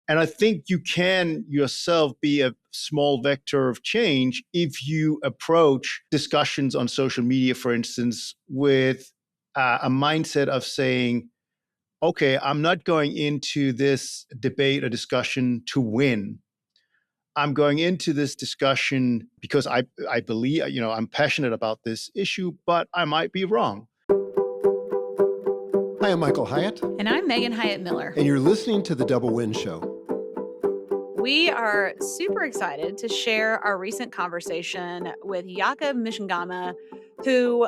And I think you can yourself be a small vector of change if you approach discussions on social media, for instance, with a mindset of saying, okay, I'm not going into this debate or discussion to win. I'm going into this discussion because I believe, I'm passionate about this issue, but I might be wrong. Hi, I'm Michael Hyatt. And I'm Megan Hyatt Miller. And you're listening to The Double Win Show. We are super excited to share our recent conversation with Jacob Mchangama, who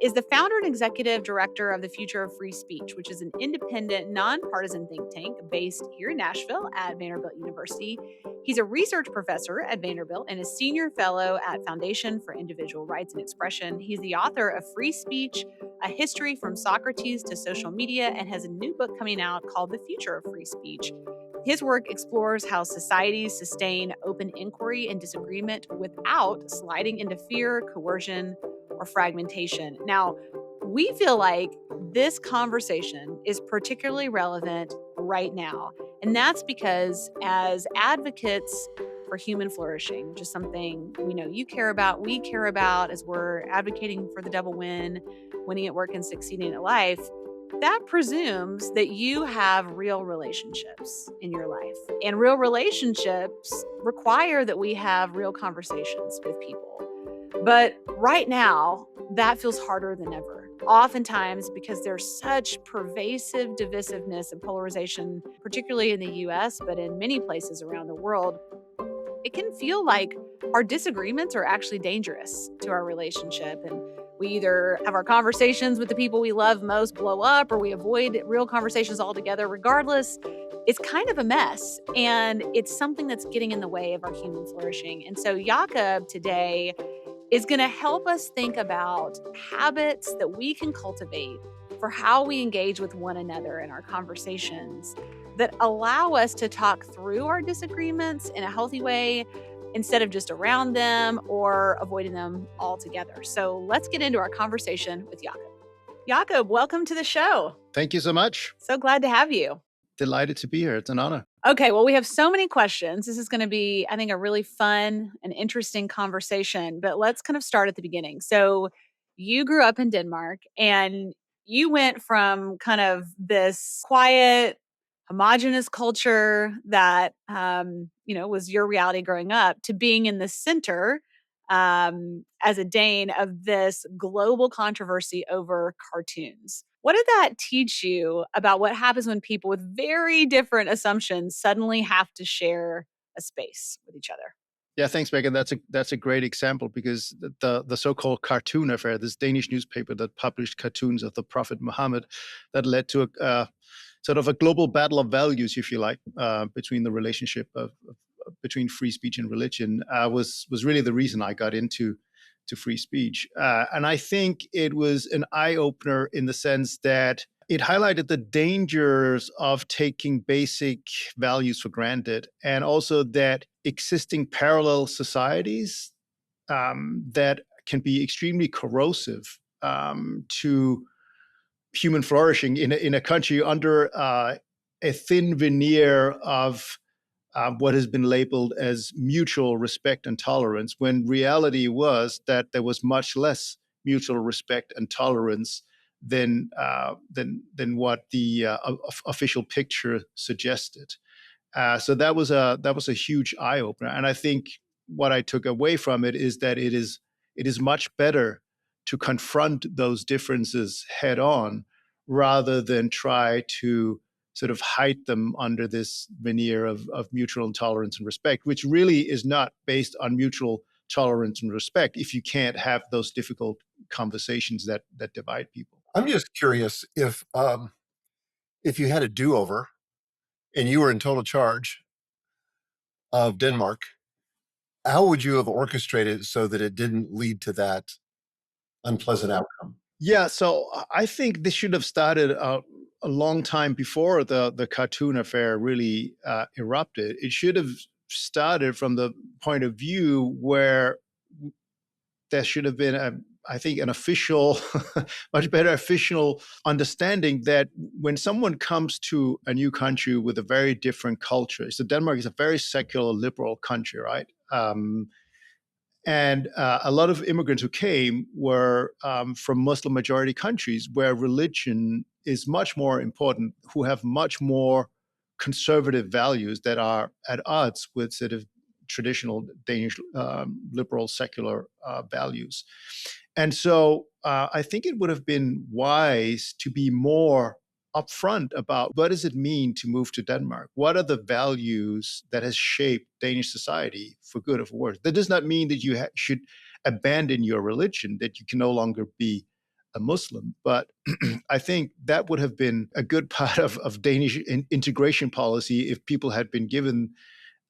is the founder and executive director of the Future of Free Speech, which is an independent, nonpartisan think tank based here in Nashville at Vanderbilt University. He's a research professor at Vanderbilt and a senior fellow at Foundation for Individual Rights and Expression. He's the author of Free Speech, A History from Socrates to Social Media, and has a new book coming out called The Future of Free Speech. His work explores how societies sustain open inquiry and disagreement without sliding into fear, coercion, or fragmentation. Now, we feel like this conversation is particularly relevant right now. And that's because as advocates for human flourishing, which is something we know you care about, we care about as we're advocating for the double win, winning at work and succeeding at life, that presumes that you have real relationships in your life. And real relationships require that we have real conversations with people. But right now, that feels harder than ever. Oftentimes, because there's such pervasive divisiveness and polarization, particularly in the US, but in many places around the world, it can feel like our disagreements are actually dangerous to our relationship. And we either have our conversations with the people we love most blow up, or we avoid real conversations altogether. Regardless, it's kind of a mess. And it's something that's getting in the way of our human flourishing. And so Jacob today is going to help us think about habits that we can cultivate for how we engage with one another in our conversations that allow us to talk through our disagreements in a healthy way instead of just around them or avoiding them altogether. So let's get into our conversation with Jacob. Jacob, welcome to the show. Thank you so much. So glad to have you. Delighted to be here. It's an honor. Okay, well, we have so many questions. This is going to be, I think, a really fun and interesting conversation, but let's kind of start at the beginning. So you grew up in Denmark and you went from kind of this quiet, homogenous culture that, was your reality growing up to being in the center as a Dane of this global controversy over cartoons. What did that teach you about what happens when people with very different assumptions suddenly have to share a space with each other? Yeah, thanks, Megan. That's a great example because the so-called cartoon affair, this Danish newspaper that published cartoons of the Prophet Muhammad, that led to a sort of a global battle of values, if you like, between the relationship between free speech and religion, was really the reason I got into free speech. And I think it was an eye-opener in the sense that it highlighted the dangers of taking basic values for granted, and also that existing parallel societies that can be extremely corrosive to human flourishing in a country under a thin veneer of what has been labeled as mutual respect and tolerance, when reality was that there was much less mutual respect and tolerance than what the official picture suggested. So that was a huge eye opener, and I think what I took away from it is that it is much better to confront those differences head on rather than try to sort of hide them under this veneer of mutual tolerance and respect, which really is not based on mutual tolerance and respect if you can't have those difficult conversations that divide people. I'm just curious if you had a do-over and you were in total charge of Denmark, how would you have orchestrated it so that it didn't lead to that unpleasant outcome? Yeah, so I think this should have started a long time before the cartoon affair really erupted. It should have started from the point of view where there should have been I think, an official, much better official understanding that when someone comes to a new country with a very different culture, so Denmark is a very secular, liberal country, right? And a lot of immigrants who came were from Muslim majority countries where religion is much more important, who have much more conservative values that are at odds with sort of traditional Danish liberal secular values. And so I think it would have been wise to be more upfront about what does it mean to move to Denmark? What are the values that has shaped Danish society for good or for worse? That does not mean that you should abandon your religion, that you can no longer be a Muslim. But I think that would have been a good part of Danish integration policy if people had been given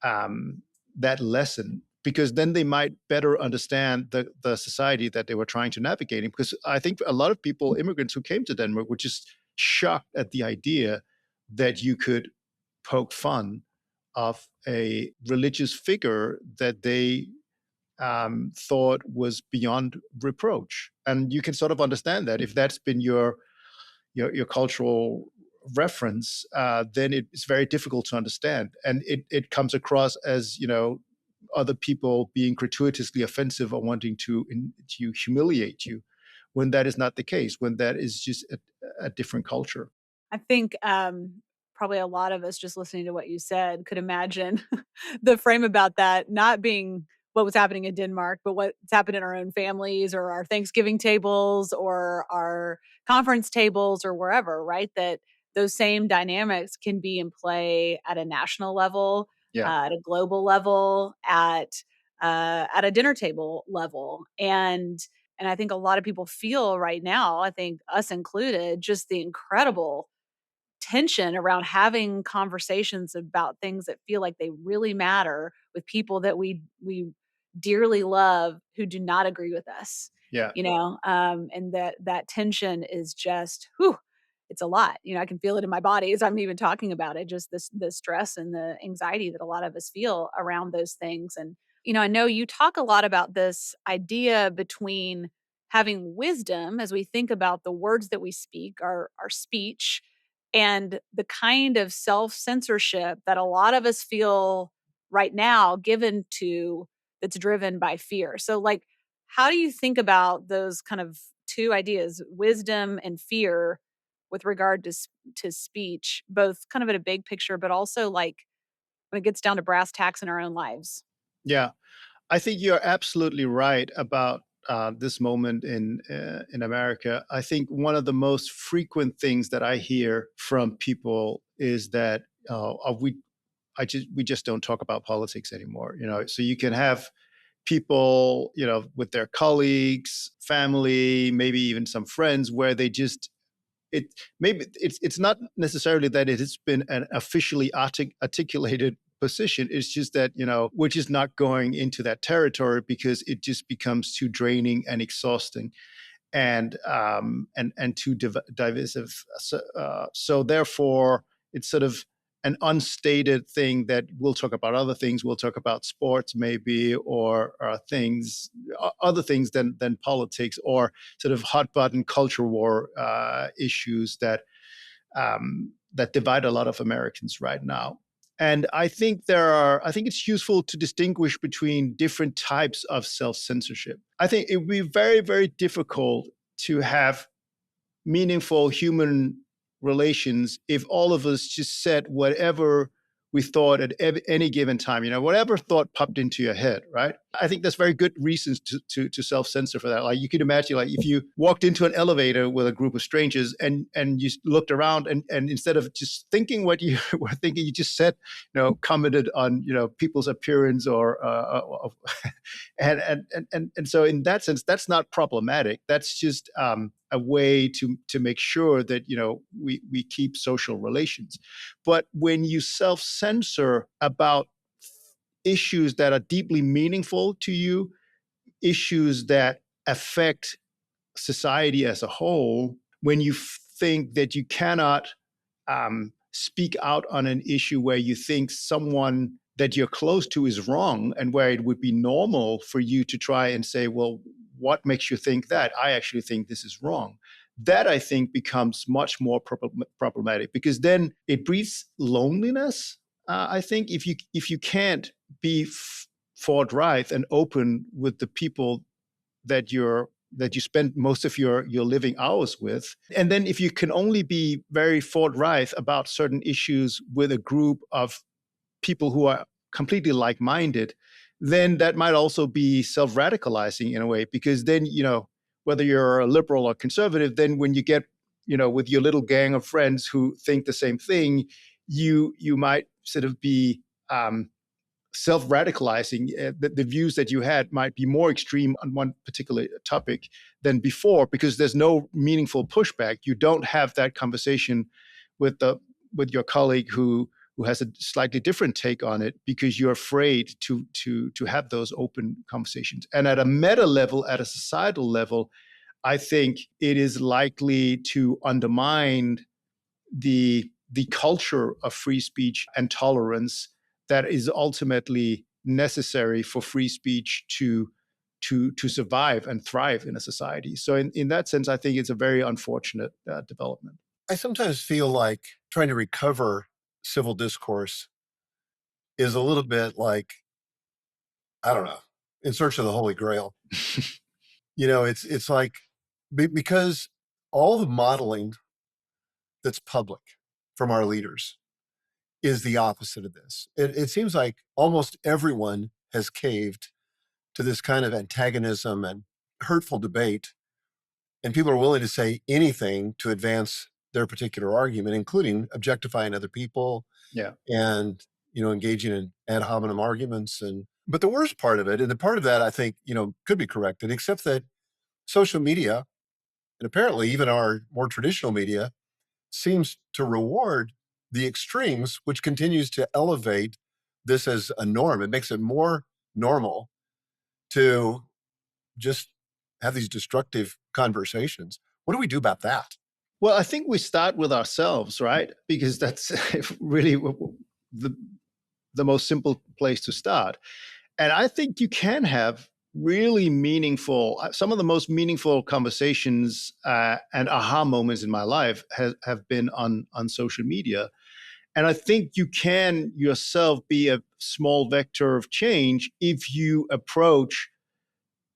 that lesson, because then they might better understand the society that they were trying to navigate in. Because I think a lot of people, immigrants who came to Denmark, were just shocked at the idea that you could poke fun of a religious figure that they thought was beyond reproach. And you can sort of understand that if that's been your cultural reference, then it's very difficult to understand, and it comes across as other people being gratuitously offensive or wanting to humiliate you, when that is not the case. When that is just a different culture. I think probably a lot of us just listening to what you said could imagine the frame about that not being what was happening in Denmark, but what's happened in our own families or our Thanksgiving tables or our conference tables or wherever, right? That those same dynamics can be in play at a national level, Yeah. at a global level, at a dinner table level, and I think a lot of people feel right now, I think us included, just the incredible tension around having conversations about things that feel like they really matter with people that we dearly love who do not agree with us. Yeah. And that tension is just whew, it's a lot. I can feel it in my body as I'm even talking about it, just this the stress and the anxiety that a lot of us feel around those things. And I know you talk a lot about this idea between having wisdom as we think about the words that we speak, our speech, and the kind of self-censorship that a lot of us feel right now given to that's driven by fear. So like, how do you think about those kind of two ideas, wisdom and fear, with regard to speech, both kind of at a big picture, but also like when it gets down to brass tacks in our own lives? Yeah, I think you're absolutely right about this moment in America. I think one of the most frequent things that I hear from people is that we just don't talk about politics anymore. So you can have people, with their colleagues, family, maybe even some friends, where they just it maybe it's not necessarily that it has been an officially articulated position. It's just that we're just not going into that territory because it just becomes too draining and exhausting, and too divisive. So therefore, it's sort of an unstated thing that we'll talk about other things. We'll talk about sports, maybe, or things, other things than politics, or sort of hot button culture war issues that divide a lot of Americans right now. And I think it's useful to distinguish between different types of self-censorship. I think it would be very, very difficult to have meaningful human relations if all of us just said whatever we thought at any given time, whatever thought popped into your head, right? I think there's very good reasons to self-censor for that. Like, you can imagine, like, if you walked into an elevator with a group of strangers and you looked around and instead of just thinking what you were thinking, you just said, commented on, people's appearance and so in that sense, that's not problematic. That's just a way to make sure that we keep social relations. But when you self-censor about issues that are deeply meaningful to you, issues that affect society as a whole, when you think that you cannot speak out on an issue where you think someone that you're close to is wrong, and where it would be normal for you to try and say, well, what makes you think that? I actually think this is wrong. That, I think, becomes much more problematic, because then it breeds loneliness. I think if you can't be forthright and open with the people that you spend most of your living hours with, and then if you can only be very forthright about certain issues with a group of people who are completely like-minded, then that might also be self-radicalizing in a way, because then, whether you're a liberal or conservative, then when you get, with your little gang of friends who think the same thing, you might sort of be self-radicalizing. The views that you had might be more extreme on one particular topic than before, because there's no meaningful pushback. You don't have that conversation with your colleague who has a slightly different take on it, because you're afraid to have those open conversations. And at a meta level, at a societal level, I think it is likely to undermine the culture of free speech and tolerance that is ultimately necessary for free speech to survive and thrive in a society. So in that sense, I think it's a very unfortunate development. I sometimes feel like trying to recover civil discourse is a little bit like, I don't know, in search of the Holy Grail. It's like, because all the modeling that's public from our leaders is the opposite of this. It seems like almost everyone has caved to this kind of antagonism and hurtful debate, and people are willing to say anything to advance their particular argument, including objectifying other people, Yeah. and engaging in ad hominem arguments. But the worst part of it, and the part of that I think could be corrected, except that social media, and apparently even our more traditional media, seems to reward the extremes, which continues to elevate this as a norm. It makes it more normal to just have these destructive conversations. What do we do about that? Well, I think we start with ourselves, right? Because that's really the most simple place to start. And I think you can have really meaningful, some of the most meaningful conversations and aha moments in my life have been on social media. And I think you can yourself be a small vector of change if you approach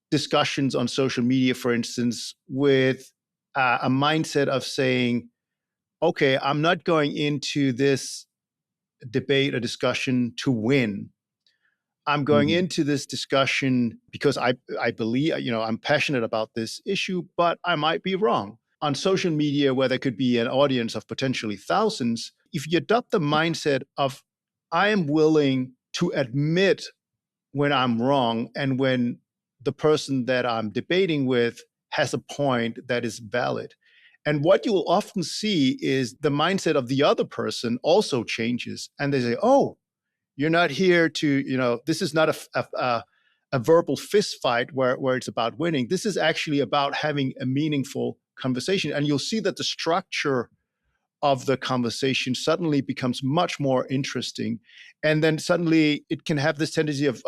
discussions on social media, for instance, with a mindset of saying, okay, I'm not going into this debate or discussion to win. I'm going into this discussion because I believe, I'm passionate about this issue, but I might be wrong. On social media, where there could be an audience of potentially thousands, if you adopt the mindset of, I am willing to admit when I'm wrong, and when the person that I'm debating with has a point that is valid. And what you will often see is the mindset of the other person also changes. And they say, oh, you're not here to, this is not a verbal fist fight where it's about winning. This is actually about having a meaningful conversation. And you'll see that the structure of the conversation suddenly becomes much more interesting. And then suddenly it can have this tendency of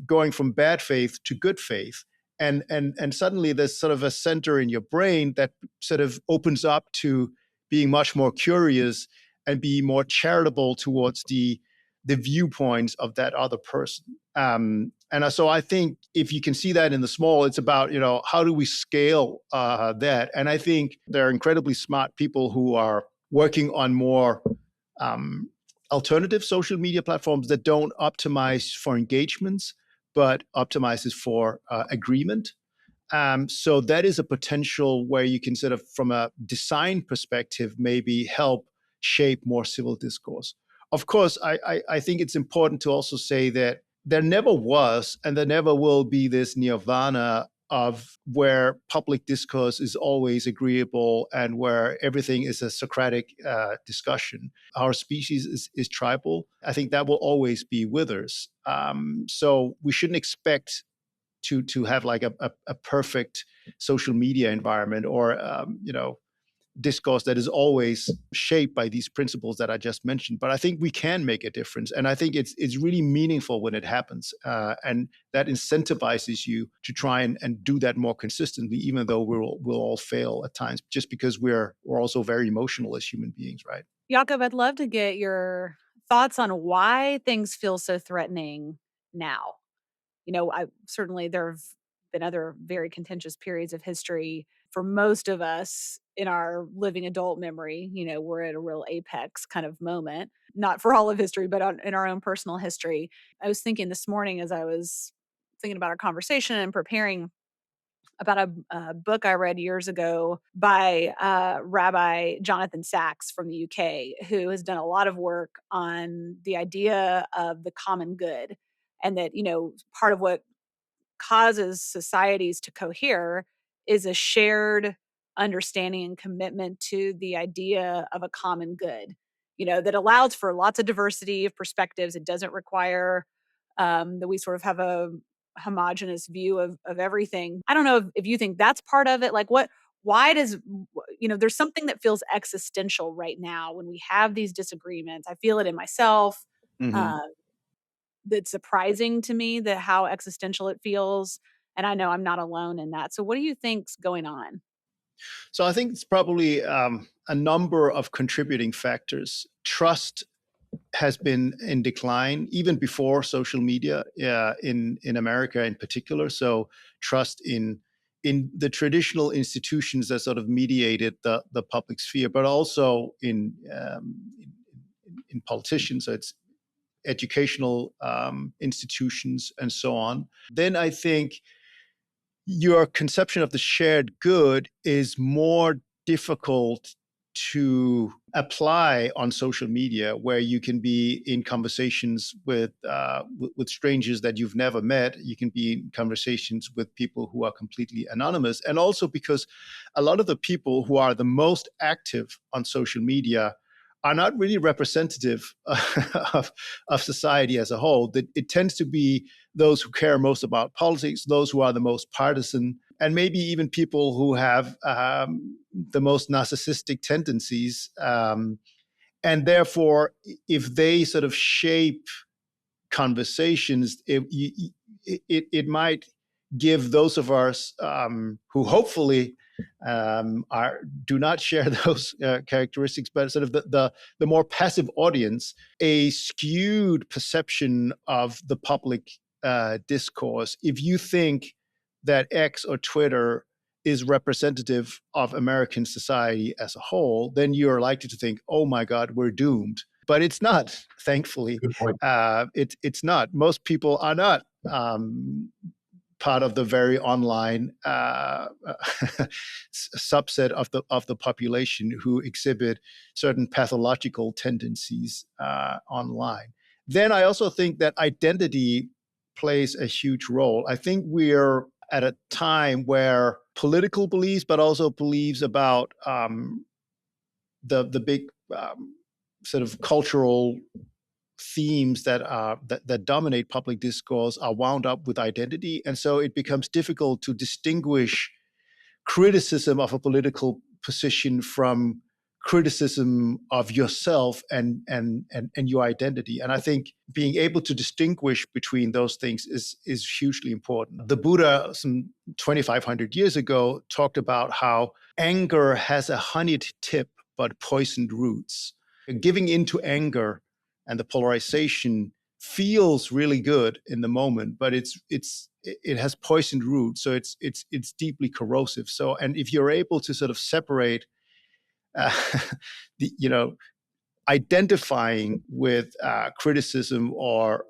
going from bad faith to good faith. And suddenly there's sort of a center in your brain that sort of opens up to being much more curious and be more charitable towards the viewpoints of that other person. And so I think if you can see that in the small, it's about, how do we scale that? And I think there are incredibly smart people who are working on more alternative social media platforms that don't optimize for engagements, but optimizes for agreement. So that is a potential where you can sort of, from a design perspective, maybe help shape more civil discourse. Of course, I think it's important to also say that there never was and there never will be this nirvana of where public discourse is always agreeable and where everything is a Socratic discussion. Our species is tribal. I think that will always be with us. So we shouldn't expect to have like a perfect social media environment, or discourse that is always shaped by these principles that I just mentioned. But I think we can make a difference, and I think it's really meaningful when it happens, and that incentivizes you to try and do that more consistently, even though we'll all fail at times, just because we're also very emotional as human beings, right? Jakob, I'd love to get your thoughts on why things feel so threatening now. I certainly there have been other very contentious periods of history for most of us in our living adult memory. We're at a real apex kind of moment, not for all of history, but in our own personal history. I was thinking this morning as I was thinking about our conversation and preparing about a book I read years ago by Rabbi Jonathan Sachs from the UK, who has done a lot of work on the idea of the common good. And that, part of what causes societies to cohere is a shared understanding and commitment to the idea of a common good, that allows for lots of diversity of perspectives. It doesn't require that we sort of have a homogenous view of everything. I don't know if you think that's part of it. Like why does, there's something that feels existential right now when we have these disagreements. I feel it in myself. Mm-hmm. Uh, that's surprising to me that how existential it feels. And I know I'm not alone in that. So what do you think's going on? So I think it's probably a number of contributing factors. Trust has been in decline even before social media, in America in particular. So trust in the traditional institutions that sort of mediated the public sphere, but also in politicians. So it's educational institutions and so on. Then I think your conception of the shared good is more difficult to apply on social media, where you can be in conversations with strangers that you've never met. You can be in conversations with people who are completely anonymous, and also because a lot of the people who are the most active on social media are not really representative of society as a whole. That it tends to be those who care most about politics, those who are the most partisan, and maybe even people who have the most narcissistic tendencies. And therefore, if they sort of shape conversations, it might give those of us who hopefully do not share those characteristics, but sort of the more passive audience, a skewed perception of the public discourse. If you think that X or Twitter is representative of American society as a whole, then you're likely to think, oh my God, we're doomed. But it's not, thankfully. Good point. It's not. Most people are not part of the very online subset of the population who exhibit certain pathological tendencies online. Then I also think that identity plays a huge role. I think we're at a time where political beliefs, but also beliefs about the big sort of cultural themes that dominate public discourse are wound up with identity, and so it becomes difficult to distinguish criticism of a political position from criticism of yourself and your identity. And I think being able to distinguish between those things is hugely important. The Buddha, some 2,500 years ago, talked about how anger has a honeyed tip but poisoned roots. Giving into anger and the polarization feels really good in the moment, but it has poisoned roots, so it's deeply corrosive. So, and if you're able to sort of separate, uh, the identifying with criticism or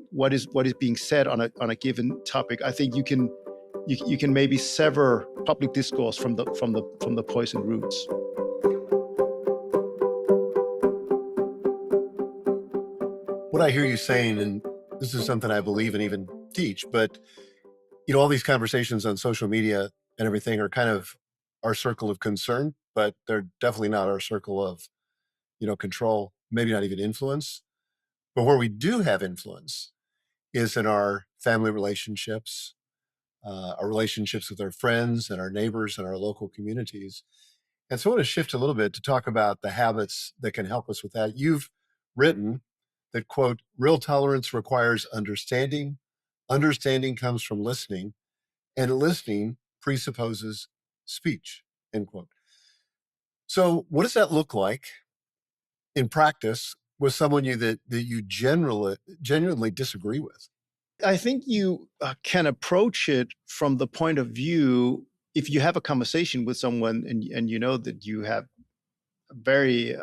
what is being said on a given topic, I think you can maybe sever public discourse from the poisoned roots. What I hear you saying, and this is something I believe and even teach, but all these conversations on social media and everything are kind of our circle of concern, but they're definitely not our circle of, control, maybe not even influence. But where we do have influence is in our family relationships, our relationships with our friends and our neighbors and our local communities. And so I want to shift a little bit to talk about the habits that can help us with that. You've written that, quote, real tolerance requires understanding. Understanding comes from listening, and listening presupposes speech, end quote. So what does that look like in practice with someone that you genuinely disagree with? I think you can approach it from the point of view, if you have a conversation with someone and you know that you have very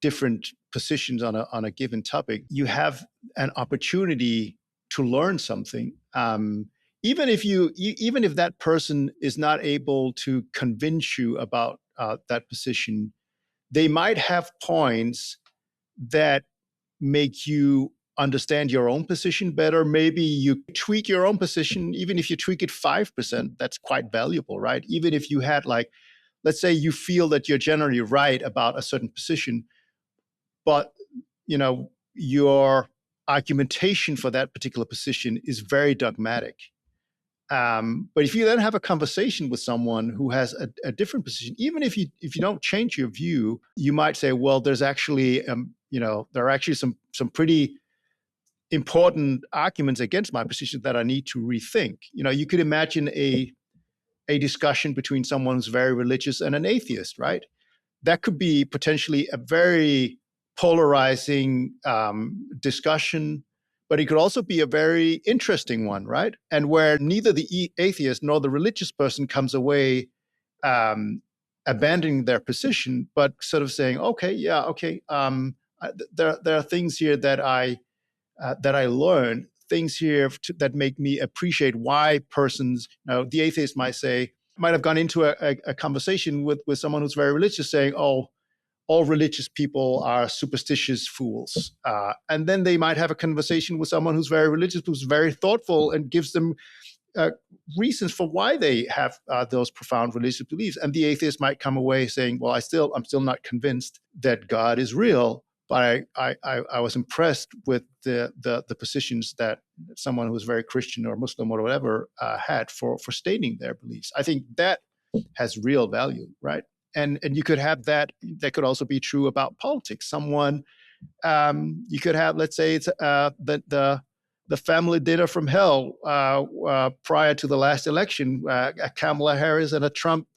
different positions on a given topic, you have an opportunity to learn something. Even if that person is not able to convince you about that position, they might have points that make you understand your own position better. Maybe you tweak your own position, even if you tweak it 5%, that's quite valuable, right? Even if you had, like, let's say you feel that you're generally right about a certain position, but your argumentation for that particular position is very dogmatic. But if you then have a conversation with someone who has a different position, even if you don't change your view, you might say, well, there's actually there are actually some pretty important arguments against my position that I need to rethink. You could imagine a discussion between someone who's very religious and an atheist, right? That could be potentially a very polarizing discussion, but it could also be a very interesting one, right? And where neither the atheist nor the religious person comes away abandoning their position, but sort of saying, okay, yeah, okay, there are things here that I learned, things here that make me appreciate why persons. The atheist might have gone into a conversation with someone who's very religious, saying, "Oh, all religious people are superstitious fools," and then they might have a conversation with someone who's very religious, who's very thoughtful, and gives them uh, reasons for why they have those profound religious beliefs. And the atheist might come away saying, "Well, I'm still not convinced that God is real, but I was impressed with the positions that someone who was very Christian or Muslim or whatever had for stating their beliefs." I think that has real value, right? And you could have that. That could also be true about politics. Someone you could have, let's say, it's the family dinner from hell prior to the last election, a Kamala Harris and a Trump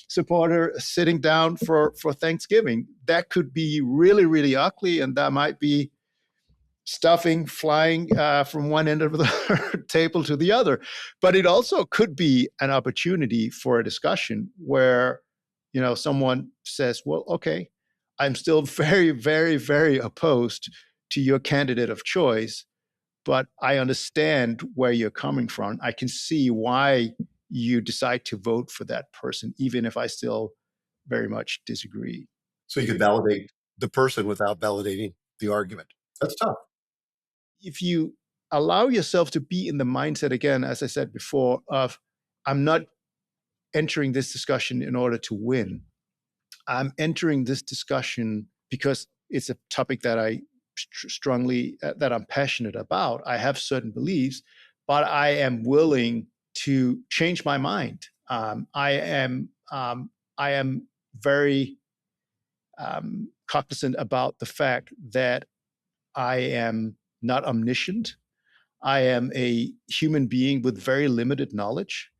supporter sitting down for Thanksgiving. That could be really, really ugly, and that might be stuffing flying from one end of the table to the other. But it also could be an opportunity for a discussion where, someone says, well, okay, I'm still very, very, very opposed to your candidate of choice, but I understand where you're coming from. I can see why you decide to vote for that person, even if I still very much disagree. So you could validate the person without validating the argument. That's tough. If you allow yourself to be in the mindset, again, as I said before, of I'm not entering this discussion in order to win. I'm entering this discussion because it's a topic that I strongly, that I'm passionate about. I have certain beliefs, but I am willing to change my mind. I am very cognizant about the fact that I am not omniscient. I am a human being with very limited knowledge.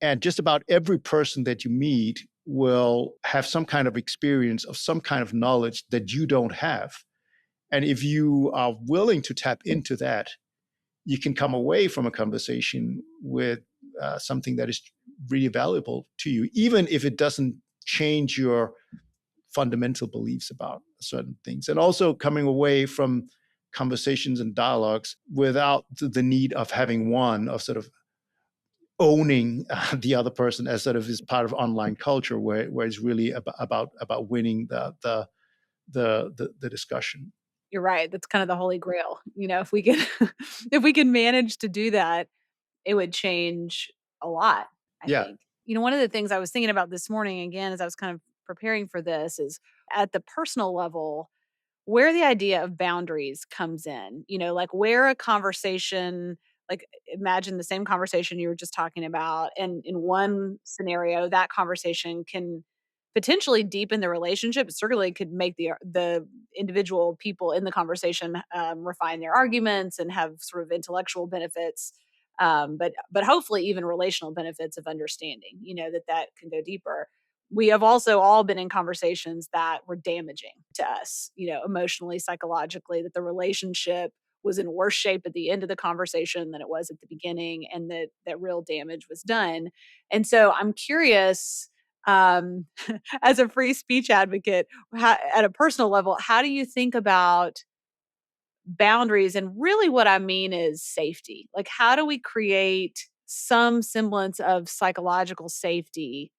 And just about every person that you meet will have some kind of experience of some kind of knowledge that you don't have. And if you are willing to tap into that, you can come away from a conversation with something that is really valuable to you, even if it doesn't change your fundamental beliefs about certain things. And also coming away from conversations and dialogues without the need of having one of sort of owning the other person as sort of is part of online culture where it's really about winning the discussion. You're right. That's kind of the holy grail. If we could if we could manage to do that, it would change a lot, I Yeah. think. One of the things I was thinking about this morning, again, as I was kind of preparing for this, is at the personal level, where the idea of boundaries comes in, like where a conversation, like imagine the same conversation you were just talking about, and in one scenario that conversation can potentially deepen the relationship. It certainly could make the individual people in the conversation refine their arguments and have sort of intellectual benefits, but hopefully even relational benefits of understanding. That can go deeper. We have also all been in conversations that were damaging to us, emotionally, psychologically. That the relationship was in worse shape at the end of the conversation than it was at the beginning, and that real damage was done. And so I'm curious, um, as a free speech advocate, at a personal level, how do you think about boundaries? And really, what I mean is safety. Like, how do we create some semblance of psychological safety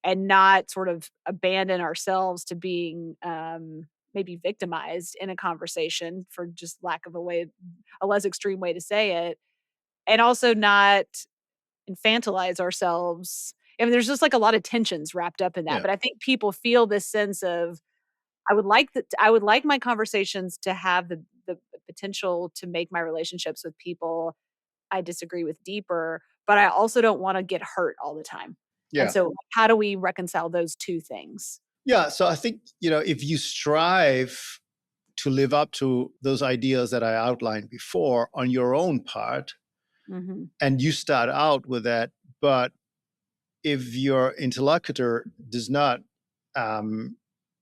and not sort of abandon ourselves to being maybe victimized in a conversation, for just lack of a less extreme way to say it, and also not infantilize ourselves. I mean, there's just like a lot of tensions wrapped up in that. Yeah. But I think people feel this sense of, I would like my conversations to have the potential to make my relationships with people I disagree with deeper, but I also don't want to get hurt all the time. And Yeah. so how do we reconcile those two things? Yeah. So I think, if you strive to live up to those ideas that I outlined before on your own part, Mhm. and you start out with that, but if your interlocutor does not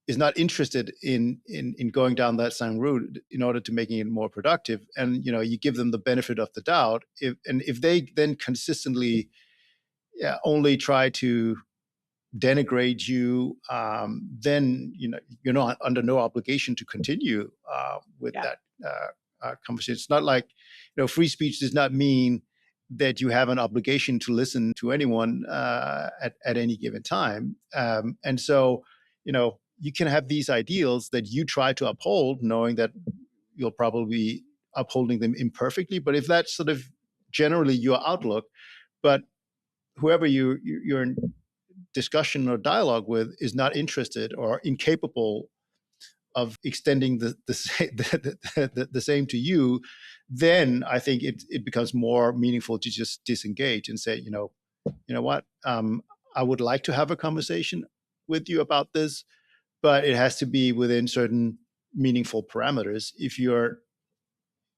is not interested in going down that same route in order to making it more productive, and you give them the benefit of the doubt, if they then consistently only try to denigrate you, then you're not under no obligation to continue with Yeah. that conversation. It's not like free speech does not mean that you have an obligation to listen to anyone at any given time. And so you can have these ideals that you try to uphold, knowing that you'll probably be upholding them imperfectly. But if that's sort of generally your outlook, but whoever you're in discussion or dialogue with is not interested or incapable of extending the same to you, then I think it becomes more meaningful to just disengage and say, what, I would like to have a conversation with you about this, but it has to be within certain meaningful parameters.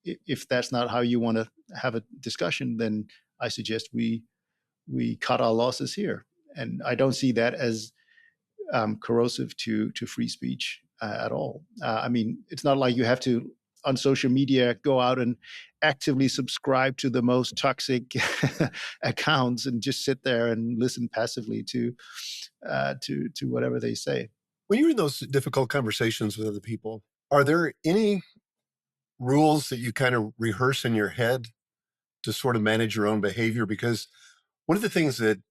If that's not how you want to have a discussion, then I suggest we cut our losses here. And I don't see that as corrosive to free speech at all. I mean, it's not like you have to on social media go out and actively subscribe to the most toxic accounts and just sit there and listen passively to whatever they say. When you're in those difficult conversations with other people, are there any rules that you kind of rehearse in your head to sort of manage your own behavior? Because one of the things that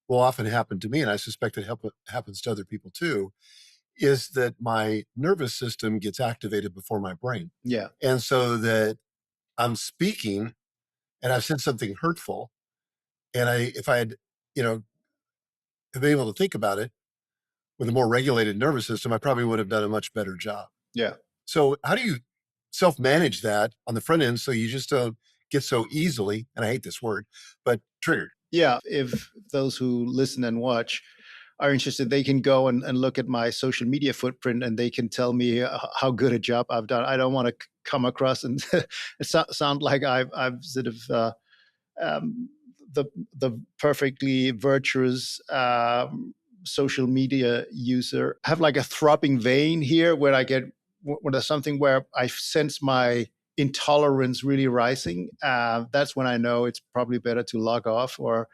will often happen to me, and I suspect it happens to other people too, is that my nervous system gets activated before my brain. Yeah. And so that I'm speaking and I've said something hurtful. And if I had, been able to think about it with a more regulated nervous system, I probably would have done a much better job. Yeah. So how do you self-manage that on the front end so you just don't get so easily, and I hate this word, but triggered? Yeah. If those who listen and watch are interested, they can go and look at my social media footprint and they can tell me how good a job I've done. I don't want to come across and sound like I've sort of the perfectly virtuous social media user. I have like a throbbing vein here where when there's something where I sense my intolerance really rising. That's when I know it's probably better to log off or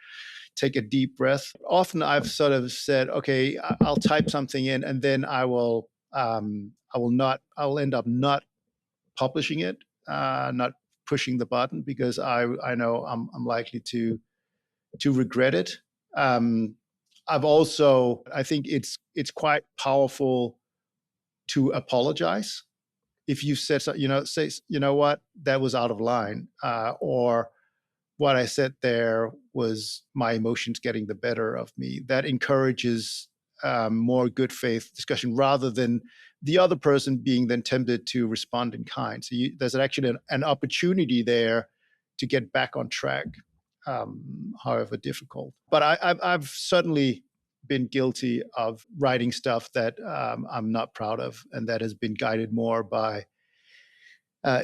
take a deep breath. Often I've sort of said, okay, I'll type something in and then I'll end up not publishing it, not pushing the button, because I know I'm likely to regret it. I think it's quite powerful to apologize if you said so, say, what, that was out of line, or what I said there was my emotions getting the better of me. That encourages more good faith discussion rather than the other person being then tempted to respond in kind. So there's actually an opportunity there to get back on track, however difficult. But I've certainly been guilty of writing stuff that I'm not proud of, and that has been guided more by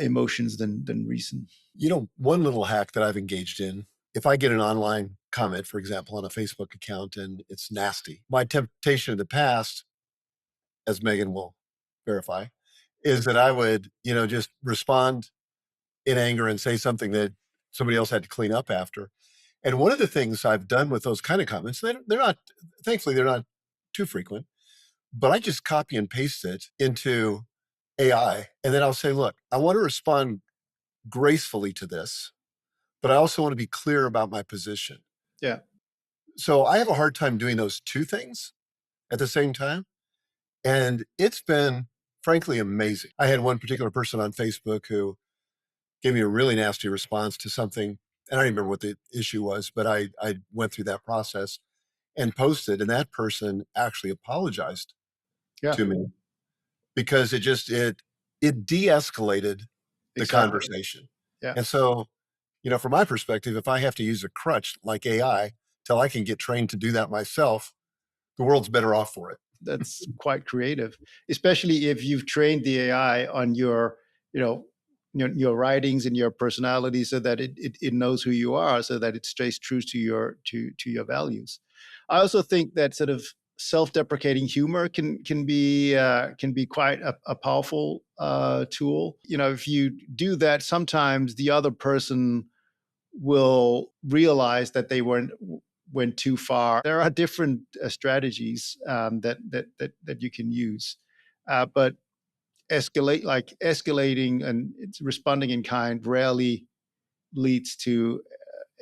emotions than reason. One little hack that I've engaged in, if I get an online comment, for example, on a Facebook account and it's nasty, my temptation in the past, as Megan will verify, is that I would, just respond in anger and say something that somebody else had to clean up after. And one of the things I've done with those kind of comments, they're not, thankfully, they're not too frequent, but I just copy and paste it into AI. And then I'll say, look, I want to respond gracefully to this, but I also want to be clear about my position. Yeah. So I have a hard time doing those two things at the same time. And it's been, frankly, amazing. I had one particular person on Facebook who gave me a really nasty response to something. And I don't remember what the issue was, but I went through that process and posted, and that person actually apologized to me because it de-escalated the conversation. Yeah. And so, from my perspective, if I have to use a crutch like AI till I can get trained to do that myself, the world's better off for it. That's quite creative, especially if you've trained the AI on your writings and your personality, so that it knows who you are, so that it stays true to your values. I also think that sort of self-deprecating humor can be quite a powerful tool. If you do that, sometimes the other person will realize that they went too far. There are different strategies that you can use, but escalating and responding in kind rarely leads to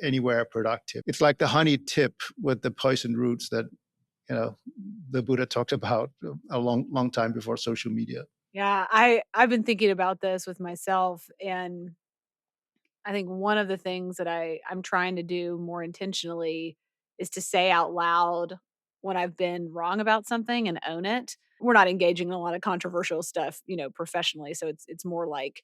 anywhere productive. It's like the honey tip with the poison roots that the Buddha talked about a long time before social media. Yeah, I've been thinking about this with myself, and I think one of the things that I'm trying to do more intentionally is to say out loud when I've been wrong about something and own it. We're not engaging in a lot of controversial stuff, professionally, so it's more like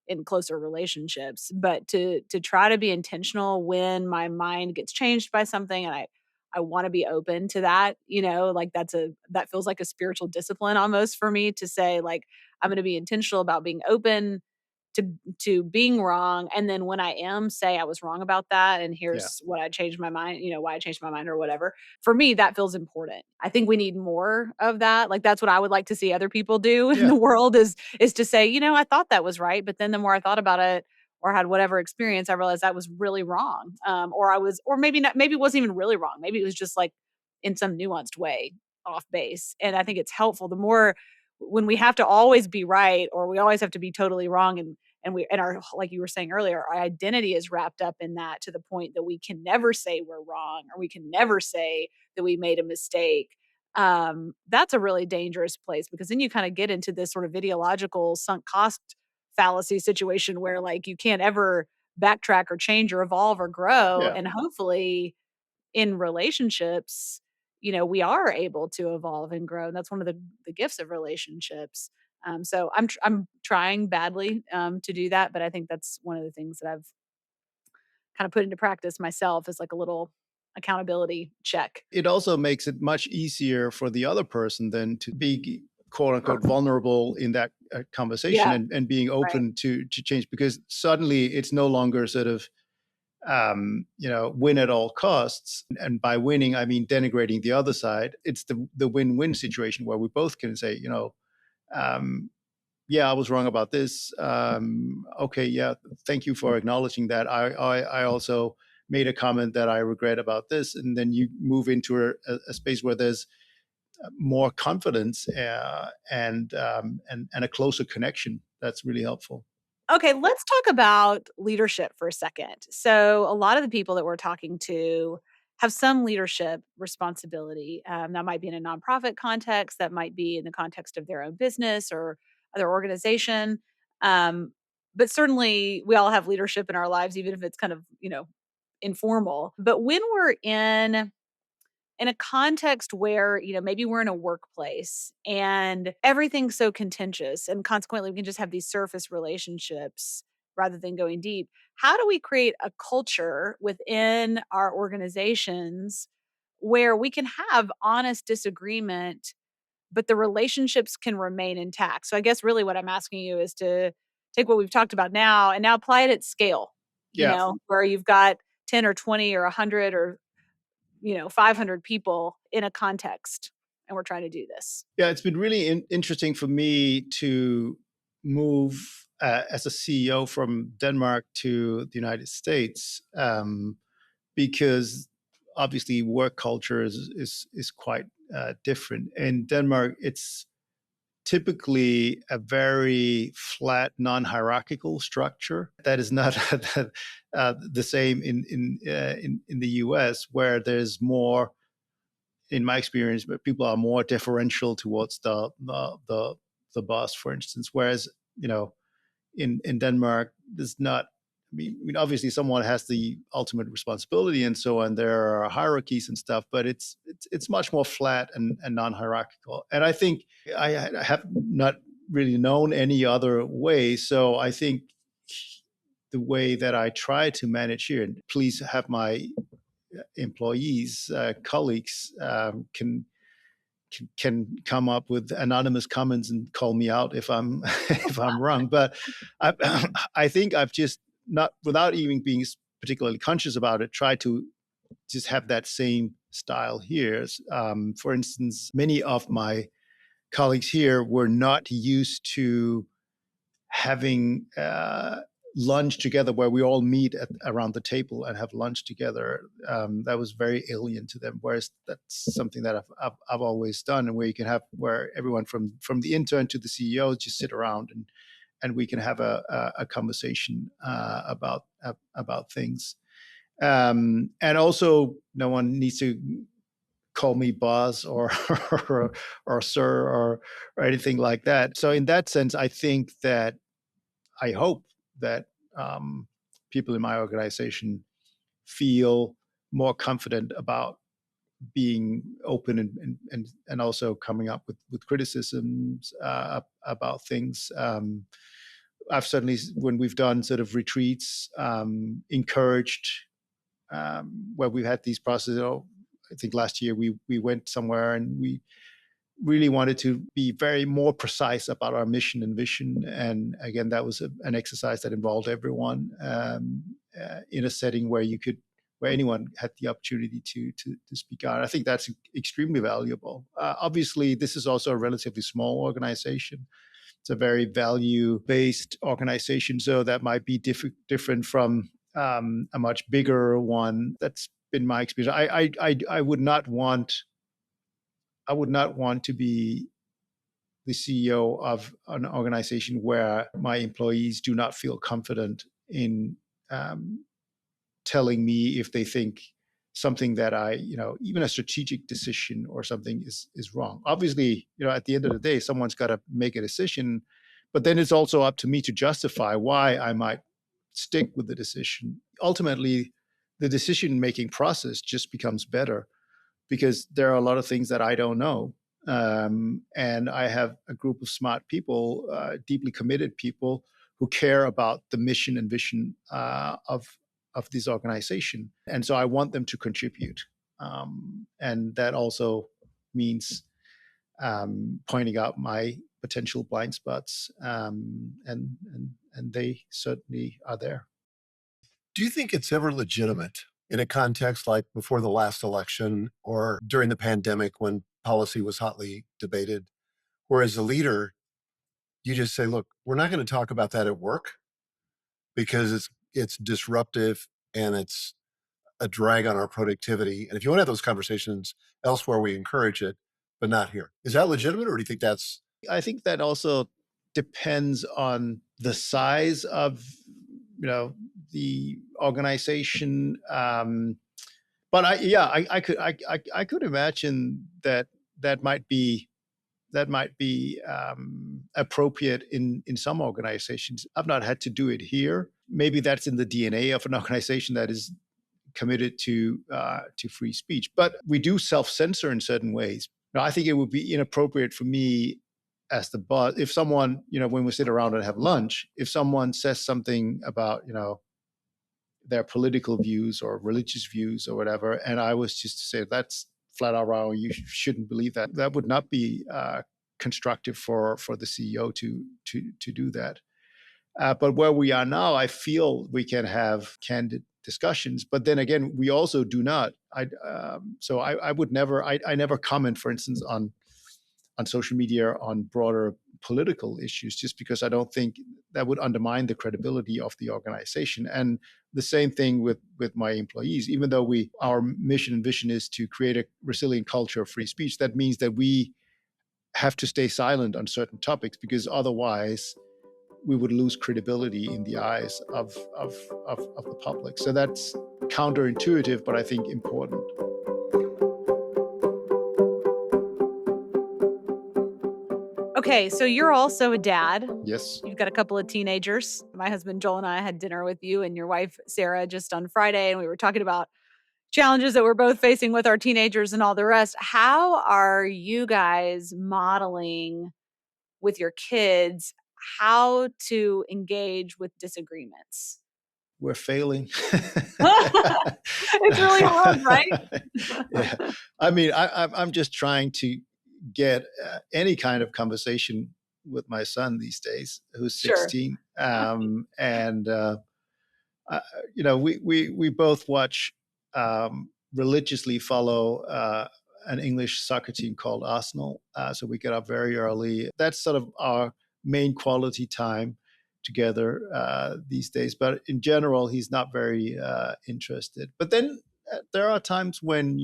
in closer relationships, but to try to be intentional when my mind gets changed by something, and I want to be open to that, like that feels like a spiritual discipline almost for me to say, like, I'm going to be intentional about being open to being wrong, and then when I am, say I was wrong about that, and here's what I changed my mind, why I changed my mind or whatever. For me, that feels important. I think we need more of that. Like, that's what I would like to see other people do in the world is to say, I thought that was right, but then the more I thought about it or had whatever experience, I realized that was really wrong. Or maybe not, maybe it wasn't even really wrong. Maybe it was just like in some nuanced way off base. And I think it's helpful. The more when we have to always be right, or we always have to be totally wrong, and our, like you were saying earlier, our identity is wrapped up in that to the point that we can never say we're wrong, or we can never say that we made a mistake. That's a really dangerous place, because then you kind of get into this sort of ideological sunk cost fallacy situation where, like, you can't ever backtrack or change or evolve or grow. And hopefully in relationships, we are able to evolve and grow. And that's one of the gifts of relationships. So I'm trying badly to do that, but I think that's one of the things that I've kind of put into practice myself, is like a little accountability check. It also makes it much easier for the other person then to be quote unquote vulnerable in that conversation, and being open to change, because suddenly it's no longer sort of win at all costs. And by winning, I mean denigrating the other side. It's the win-win situation where we both can say, I was wrong about this. Okay, yeah, thank you for acknowledging that. I also made a comment that I regret about this, and then you move into a space where there's more confidence and a closer connection. That's really helpful. Okay, let's talk about leadership for a second. So, a lot of the people that we're talking to have some leadership responsibility. That might be in a nonprofit context, that might be in the context of their own business or other organization. Um, but certainly, we all have leadership in our lives, even if it's kind of, informal. But when we're in a context where, maybe we're in a workplace and everything's so contentious, and consequently we can just have these surface relationships, rather than going deep. How do we create a culture within our organizations where we can have honest disagreement, but the relationships can remain intact? So I guess really what I'm asking you is to take what we've talked about now and now apply it at scale, Yeah. where you've got 10 or 20 or 100 or 500 people in a context, and we're trying to do this. Yeah, it's been really interesting for me to move as a CEO from Denmark to the United States, because obviously work culture is quite different. In Denmark, it's typically a very flat, non-hierarchical structure that is not the same in the U.S., where there's more, in my experience, but people are more deferential towards the boss, for instance. Whereas, in Denmark, there's not. I mean, obviously, someone has the ultimate responsibility and so on. There are hierarchies and stuff, but it's much more flat and non-hierarchical. And I think I have not really known any other way. So I think the way that I try to manage here, and please have my employees, colleagues, can come up with anonymous comments and call me out if I'm if I'm wrong. But I think I've just not, without even being particularly conscious about it, tried to just have that same style here. For instance, many of my colleagues here were not used to having lunch together where we all meet around the table and have lunch together. That was very alien to them. Whereas that's something that I've always done, and where you can have, where everyone from the intern to the CEO just sit around and we can have a conversation about things. And also, no one needs to call me boss or sir or anything like that. So in that sense, I think that I hope that people in my organization feel more confident about being open and also coming up with criticisms about things. I've certainly, when we've done sort of retreats, encouraged, where we've had these processes. I think last year we went somewhere and we really wanted to be very more precise about our mission and vision. And again, that was an exercise that involved everyone, in a setting where anyone had the opportunity to speak out. I think that's extremely valuable. Obviously, this is also a relatively small organization. It's a very value-based organization, so that might be different from a much bigger one. That's been my experience. I would not want to be the CEO of an organization where my employees do not feel confident in telling me if they think something that even a strategic decision or something is wrong. Obviously, at the end of the day, someone's got to make a decision, but then it's also up to me to justify why I might stick with the decision. Ultimately, the decision-making process just becomes better because there are a lot of things that I don't know. And I have a group of smart people, deeply committed people who care about the mission and vision of this organization. And so I want them to contribute. And that also means pointing out my potential blind spots. And they certainly are there. Do you think it's ever legitimate in a context like before the last election or during the pandemic when policy was hotly debated, where as a leader, you just say, look, we're not going to talk about that at work because it's disruptive and it's a drag on our productivity. And if you want to have those conversations elsewhere, we encourage it, but not here. Is that legitimate, or do you think that's... I think that also depends on the size of the organization. But I could imagine that might be appropriate in some organizations. I've not had to do it here. Maybe that's in the DNA of an organization that is committed to free speech. But we do self-censor in certain ways. Now, I think it would be inappropriate for me as the boss, if someone, when we sit around and have lunch, if someone says something about, their political views or religious views or whatever, and I was just to say that's flat out wrong, you shouldn't believe that, that would not be constructive for the CEO to do that. But where we are now, I feel we can have candid discussions. But then again, we also do not. So I would never. I never comment, for instance, on social media on broader political issues, just because I don't think that would undermine the credibility of the organization. And the same thing with my employees. Even though our mission and vision is to create a resilient culture of free speech, that means that we have to stay silent on certain topics, because otherwise we would lose credibility in the eyes of the public. So that's counterintuitive, but I think important. Okay, so you're also a dad. Yes. You've got a couple of teenagers. My husband Joel and I had dinner with you and your wife Sarah just on Friday, and we were talking about challenges that we're both facing with our teenagers and all the rest. How are you guys modeling with your kids how to engage with disagreements? We're failing. It's really hard, right? Yeah. I mean, I'm just trying to get any kind of conversation with my son these days, who's 16. Sure. And we both watch, religiously follow an English soccer team called Arsenal. So we get up very early. That's sort of our main quality time together these days. But in general, he's not very interested. But then there are times when,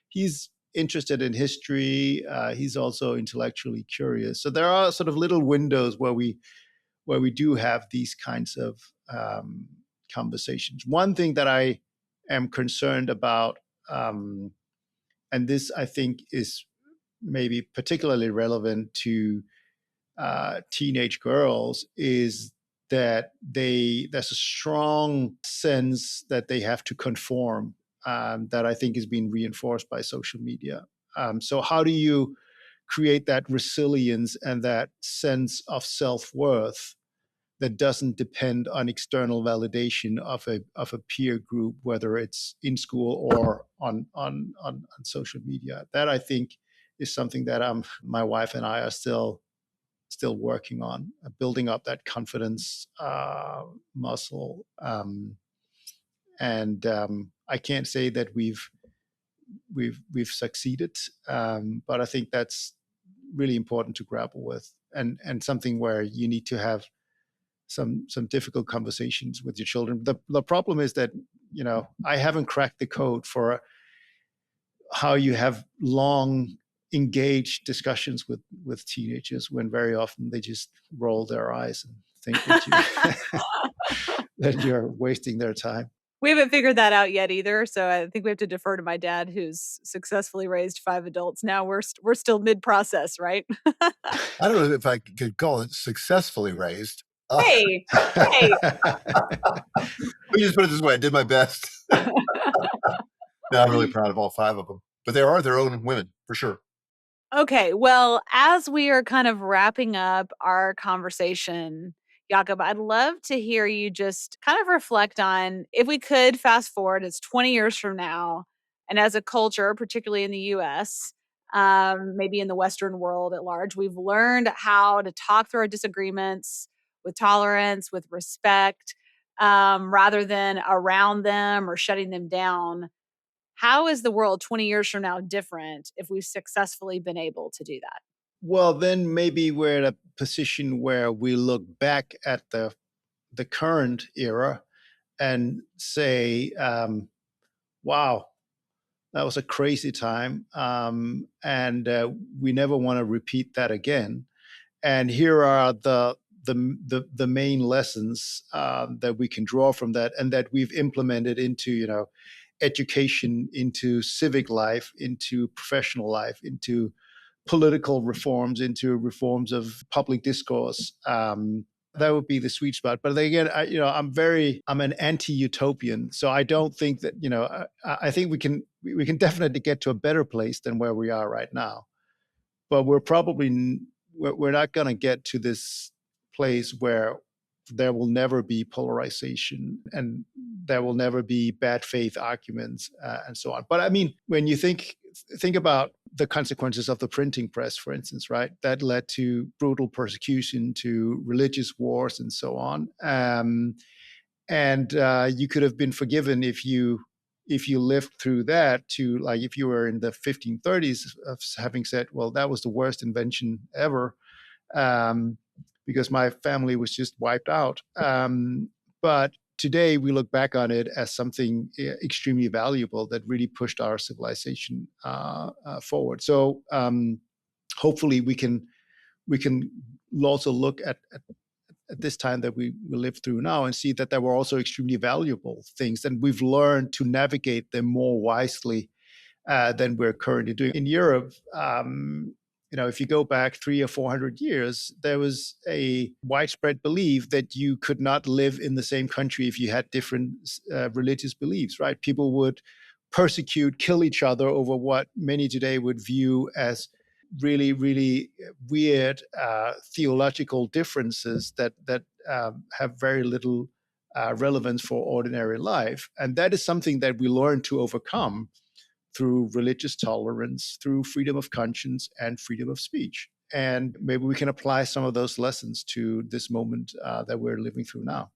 he's interested in history. He's also intellectually curious. So there are sort of little windows where we do have these kinds of conversations. One thing that I am concerned about, and this I think is maybe particularly relevant to teenage girls, is that there's a strong sense that they have to conform, that I think is being reinforced by social media. So how do you create that resilience and that sense of self-worth that doesn't depend on external validation of a peer group, whether it's in school or on social media? That I think is something that my wife and I are still working on, building up that confidence muscle. And I can't say that we've succeeded, but I think that's really important to grapple with, and something where you need to have some difficult conversations with your children. The problem is that, I haven't cracked the code for how you have long engaged discussions with teenagers, when very often they just roll their eyes and think that you're wasting their time. We haven't figured that out yet either, so I think we have to defer to my dad, who's successfully raised 5 adults now. We're still mid-process, right? I don't know if I could call it successfully raised. Hey. Let me just put it this way: I did my best. No, I'm really proud of all 5 of them, but they are their own women for sure. Okay, well, as we are kind of wrapping up our conversation, Jacob, I'd love to hear you just kind of reflect on, if we could fast forward, it's 20 years from now, and as a culture, particularly in the US, maybe in the Western world at large, we've learned how to talk through our disagreements with tolerance, with respect, rather than around them or shutting them down. How is the world 20 years from now different if we've successfully been able to do that? Well, then maybe we're in a position where we look back at the current era and say, wow, that was a crazy time. And we never want to repeat that again. And here are the main lessons that we can draw from that, and that we've implemented into, education, into civic life, into professional life, into political reforms, into reforms of public discourse. That would be the sweet spot. But again, I'm an anti-utopian, so I don't think that, I think we can definitely get to a better place than where we are right now. But we're probably we're not going to get to this place where there will never be polarization and there will never be bad faith arguments and so on. But I mean, when you think about the consequences of the printing press, for instance, right? That led to brutal persecution, to religious wars, and so on. And you could have been forgiven if you lived through that, to like if you were in the 1530s of having said, well, that was the worst invention ever, um, because my family was just wiped out. But today we look back on it as something extremely valuable that really pushed our civilization forward. So hopefully we can also look at this time that we live through now and see that there were also extremely valuable things, and we've learned to navigate them more wisely than we're currently doing. In Europe, if you go back 300 or 400 years, there was a widespread belief that you could not live in the same country if you had different religious beliefs, right? People would persecute, kill each other over what many today would view as really, really weird theological differences that have very little relevance for ordinary life. And that is something that we learn to overcome through religious tolerance, through freedom of conscience and freedom of speech. And maybe we can apply some of those lessons to this moment that we're living through now.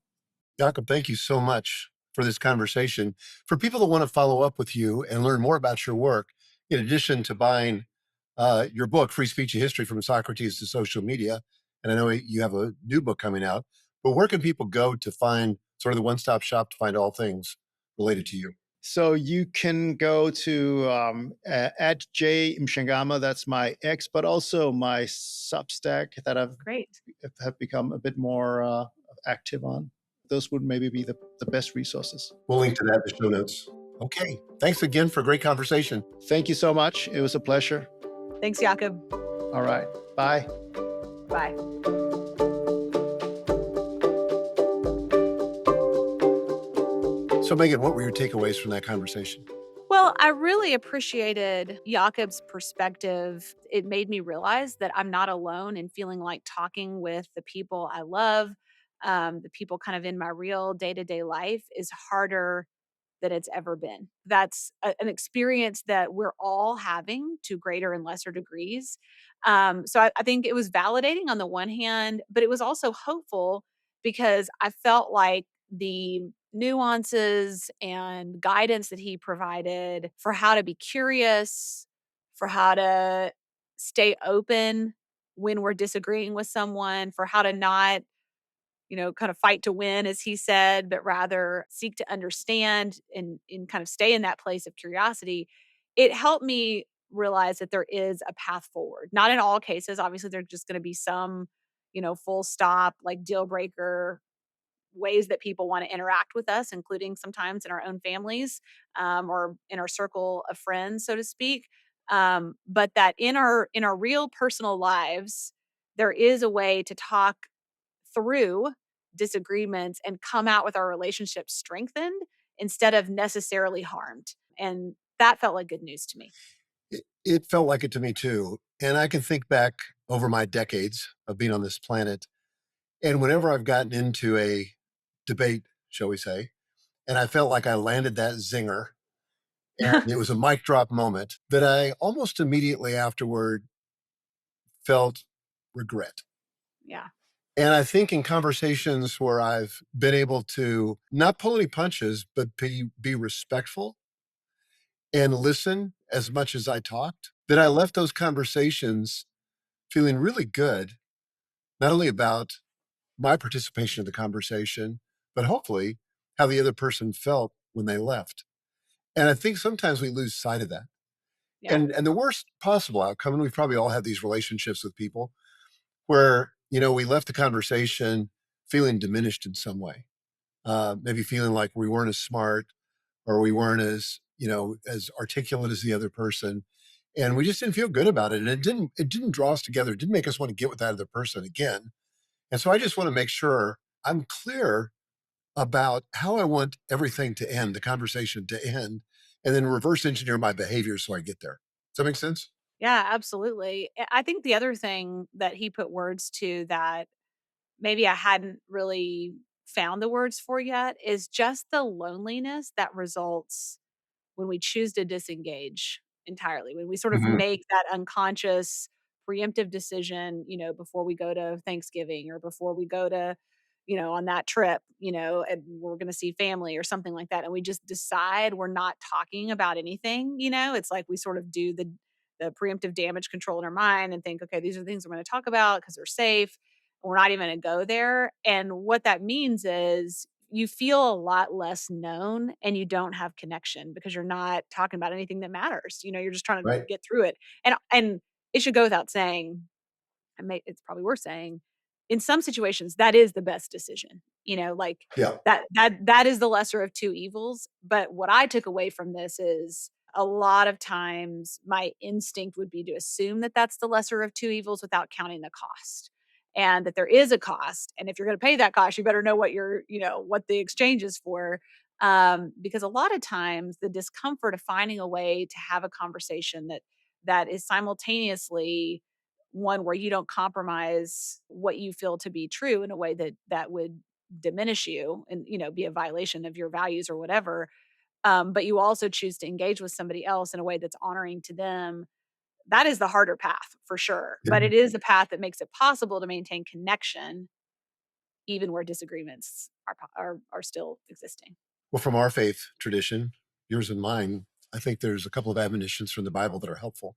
Jacob, thank you so much for this conversation. For people that want to follow up with you and learn more about your work, in addition to buying your book, Free Speech and History from Socrates to Social Media, and I know you have a new book coming out, but where can people go to find sort of the one-stop shop to find all things related to you? So you can go to at J Mchangama, that's my X, but also my Substack that have become a bit more active on. Those would maybe be the best resources. We'll link to that in the show notes. Okay. Thanks again for a great conversation. Thank you so much. It was a pleasure. Thanks, Jacob. All right. Bye. Bye. So, Megan, what were your takeaways from that conversation? Well, I really appreciated Jacob's perspective. It made me realize that I'm not alone in feeling like talking with the people I love, the people kind of in my real day-to-day life is harder than it's ever been. That's an experience that we're all having to greater and lesser degrees. So I think it was validating on the one hand, but it was also hopeful because I felt like the nuances and guidance that he provided for how to be curious, for how to stay open when we're disagreeing with someone, for how to not kind of fight to win, as he said, but rather seek to understand and kind of stay in that place of curiosity. It helped me realize that there is a path forward. Not in all cases. Obviously, there's just going to be some, full stop, like deal breaker ways that people want to interact with us, including sometimes in our own families or in our circle of friends, so to speak. But that in our real personal lives, there is a way to talk through disagreements and come out with our relationship strengthened instead of necessarily harmed. And that felt like good news to me. It felt like it to me too. And I can think back over my decades of being on this planet. And whenever I've gotten into a debate, shall we say, and I felt like I landed that zinger and it was a mic drop moment, that I almost immediately afterward felt regret. Yeah. And I think in conversations where I've been able to not pull any punches, but be respectful and listen as much as I talked, that I left those conversations feeling really good, not only about my participation in the conversation, but hopefully how the other person felt when they left. And I think sometimes we lose sight of that. Yeah. And the worst possible outcome, and we've probably all had these relationships with people where, we left the conversation feeling diminished in some way, maybe feeling like we weren't as smart or we weren't as, as articulate as the other person. And we just didn't feel good about it. And it didn't draw us together. It didn't make us want to get with that other person again. And so I just want to make sure I'm clear about how I want everything to end, the conversation to end, and then reverse engineer my behavior so I get there. Does that make sense? Yeah, absolutely. I think the other thing that he put words to that maybe I hadn't really found the words for yet is just the loneliness that results when we choose to disengage entirely, when we sort of Mhm. make that unconscious preemptive decision, before we go to Thanksgiving or before we go to, on that trip, and we're going to see family or something like that. And we just decide we're not talking about anything, it's like we sort of do the preemptive damage control in our mind and think, okay, these are the things we're going to talk about because they're safe. We're not even going to go there. And what that means is you feel a lot less known and you don't have connection because you're not talking about anything that matters. You're just trying to Right. get through it. And it should go without saying, it's probably worth saying, in some situations that is the best decision. Like Yeah. that is the lesser of two evils. But what I took away from this is a lot of times my instinct would be to assume that that's the lesser of two evils without counting the cost. And that there is a cost. And if you're going to pay that cost, you better know what the exchange is for. Because a lot of times the discomfort of finding a way to have a conversation that is simultaneously one where you don't compromise what you feel to be true in a way that would diminish you and be a violation of your values or whatever, but you also choose to engage with somebody else in a way that's honoring to them. That is the harder path for sure, Yeah. but it is the path that makes it possible to maintain connection even where disagreements are still existing. Well, from our faith tradition, yours and mine, I think there's a couple of admonitions from the Bible that are helpful.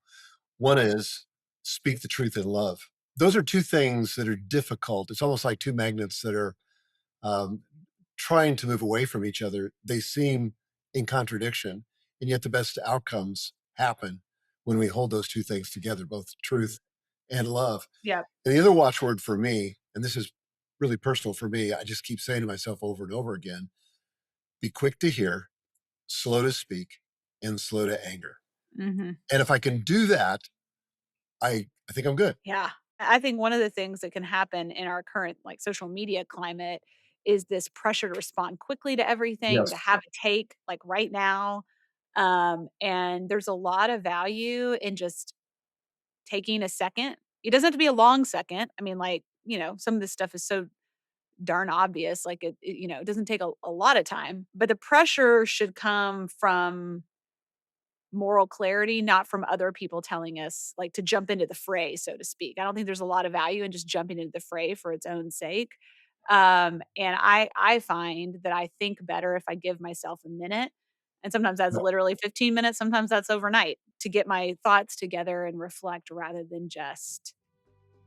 One is speak the truth in love. Those are two things that are difficult. It's almost like two magnets that are um, trying to move away from each other. They seem in contradiction, and yet the best outcomes happen when we hold those two things together, both truth and love. Yeah. And the other watchword for me, and this is really personal for me, I just keep saying to myself over and over again, be quick to hear, slow to speak, and slow to anger. Hmm. And if I can do that, I think I'm good. Yeah. I think one of the things that can happen in our current like social media climate is this pressure to respond quickly to everything, Yes. to have a take like right now. And there's a lot of value in just taking a second. It doesn't have to be a long second. I mean, like, some of this stuff is so darn obvious. Like it doesn't take a lot of time, but the pressure should come from moral clarity, not from other people telling us like to jump into the fray, so to speak. I don't think there's a lot of value in just jumping into the fray for its own sake. And I find that I think better if I give myself a minute. And sometimes that's Yep. literally 15 minutes, sometimes that's overnight to get my thoughts together and reflect rather than just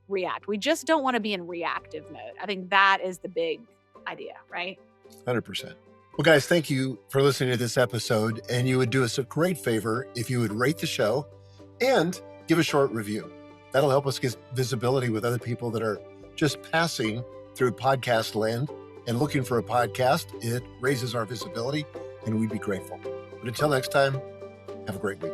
react. We just don't want to be in reactive mode. I think that is the big idea, right? 100%. Well, guys, thank you for listening to this episode. And you would do us a great favor if you would rate the show and give a short review. That'll help us get visibility with other people that are just passing through podcast land and looking for a podcast. It raises our visibility, and we'd be grateful. But until next time, have a great week.